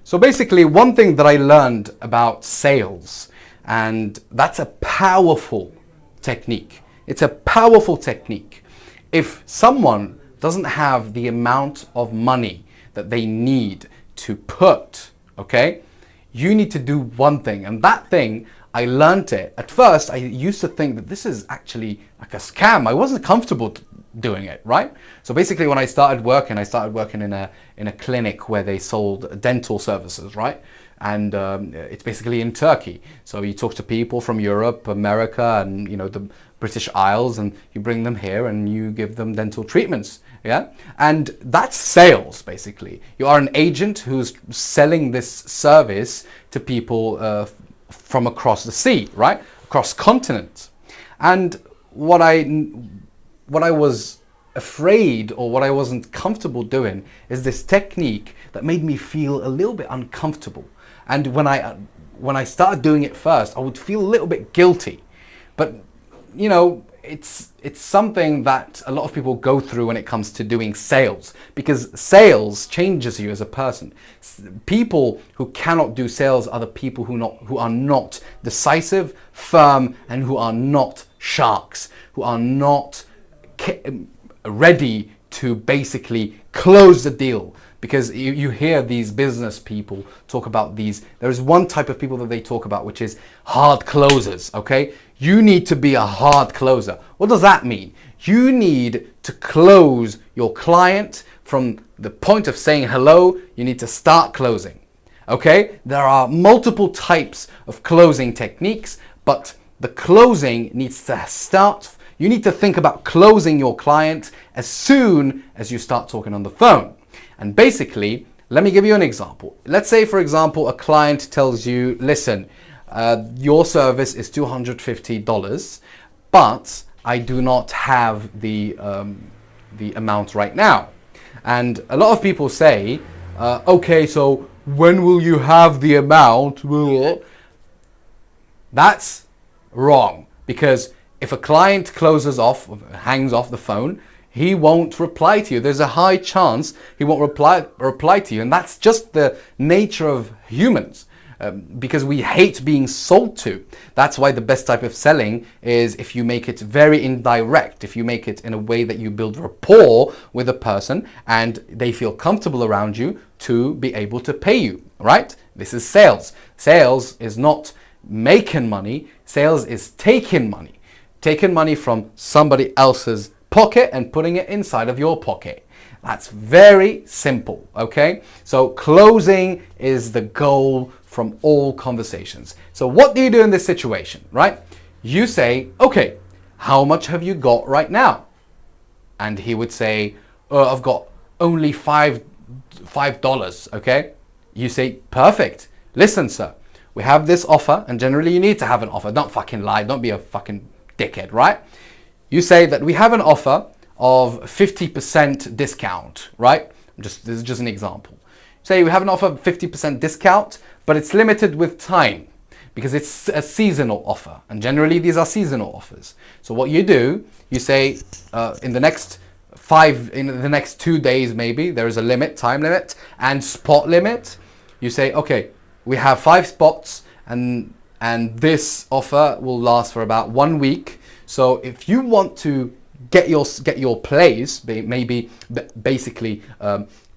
So basically, one thing that I learned about sales, and that's a powerful technique. It's a powerful technique. If someone doesn't have the amount of money that they need to put, okay, you need to do one thing. And that thing, I learned it. At first, I used to think that this is actually like a scam. I wasn't comfortable doing it, right? So basically, when I started working in a clinic where they sold dental services, right? And it's basically in Turkey. So you talk to people from Europe, America, and the British Isles, and you bring them here and you give them dental treatments. Yeah, and that's sales. Basically, you are an agent who's selling this service to people from across the sea, right? Across continents. And what I was afraid, or what I wasn't comfortable doing, is this technique that made me feel a little bit uncomfortable. And when I started doing it first, I would feel a little bit guilty. But it's something that a lot of people go through when it comes to doing sales, because sales changes you as a person. People who cannot do sales are the people who are not decisive, firm, and who are not sharks, who are not ready to basically close the deal. Because you hear these business people talk about these. There's one type of people that they talk about, which is hard closers, okay? You need to be a hard closer. What does that mean? You need to close your client from the point of saying hello. You need to start closing, okay? There are multiple types of closing techniques, but the closing needs to start. You need to think about closing your client as soon as you start talking on the phone. And basically, let me give you an example. Let's say, for example, a client tells you, listen, your service is $250, but I do not have the amount right now. And a lot of people say, okay, so when will you have the amount? That's wrong, because if a client hangs off the phone, he won't reply to you. There's a high chance he won't reply to you. And that's just the nature of humans, because we hate being sold to. That's why the best type of selling is if you make it very indirect, if you make it in a way that you build rapport with a person and they feel comfortable around you to be able to pay you, right? This is sales. Sales is not making money. Sales is taking money. Taking money from somebody else's pocket and putting it inside of your pocket. That's very simple, okay? So closing is the goal from all conversations. So what do you do in this situation, right? You say, okay, how much have you got right now? And he would say, oh, I've got only $5, okay? You say, perfect. Listen, sir, we have this offer, and generally you need to have an offer. Don't fucking lie. Don't be a fucking dickhead, right? You say that we have an offer of 50% discount, right? This is just an example. Say we have an offer of 50% discount, but it's limited with time because it's a seasonal offer. And generally these are seasonal offers. So what you do, you say in the next 2 days, maybe there is a limit, time limit and spot limit. You say, okay, we have 5 spots and this offer will last for about 1 week. So if you want to get your place, maybe basically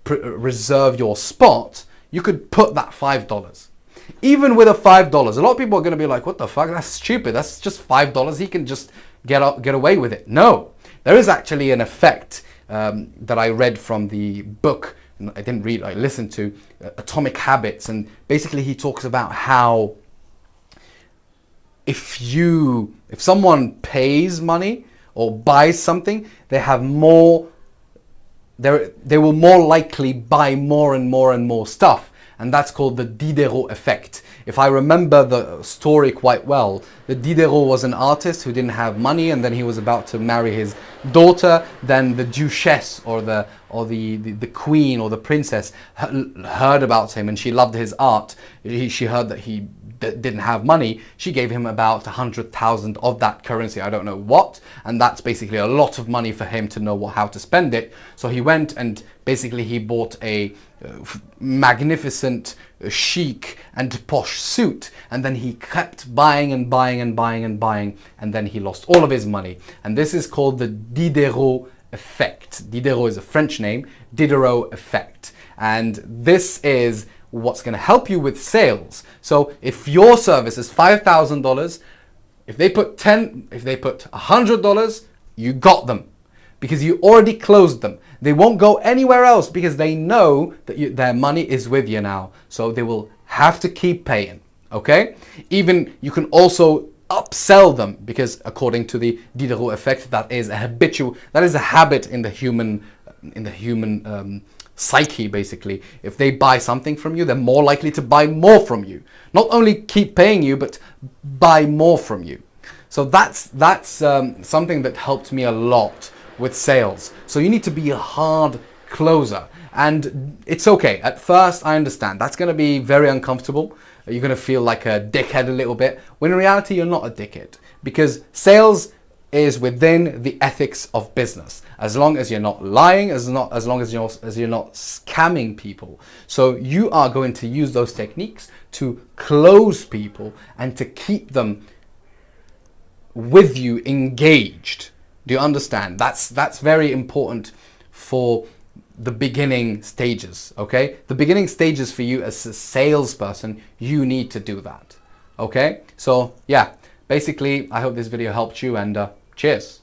reserve your spot, you could put that $5. Even with a $5, a lot of people are going to be like, what the fuck? That's stupid. That's just $5. He can just get away with it. No, there is actually an effect that I read from the book. I didn't read, I listened to Atomic Habits. And basically he talks about how if someone pays money or buys something, they will more likely buy more and more and more stuff. And that's called the Diderot effect. If I remember the story quite well, the Diderot was an artist who didn't have money, and then he was about to marry his daughter. Then the duchess or the queen or the princess heard about him, and she loved his art. She heard that he didn't have money, she gave him about 100,000 of that currency. I don't know what, and that's basically a lot of money for him to know how to spend it. So he went and basically he bought a magnificent, chic and posh suit, and then he kept buying and buying and buying and buying, and then he lost all of his money. And this is called the Diderot effect. Diderot is a French name, Diderot effect. And this is what's going to help you with sales. So if your service is $5,000, if they put $100, you got them because you already closed them. They won't go anywhere else because they know that their money is with you now. So they will have to keep paying. Okay? Even you can also upsell them because according to the Diderot effect, that is a habit in the human psyche. Basically, if they buy something from you, they're more likely to buy more from you. Not only keep paying you, but buy more from you. So that's something that helped me a lot with sales. So you need to be a hard closer, and it's okay. At first, I understand that's going to be very uncomfortable. You're going to feel like a dickhead a little bit, when in reality you're not a dickhead, because sales is within the ethics of business. As long as you're not lying, as long as you're not scamming people. So you are going to use those techniques to close people and to keep them with you engaged. Do you understand? That's very important for the beginning stages, okay? The beginning stages for you as a salesperson, you need to do that, okay? So yeah, basically, I hope this video helped you, and cheers.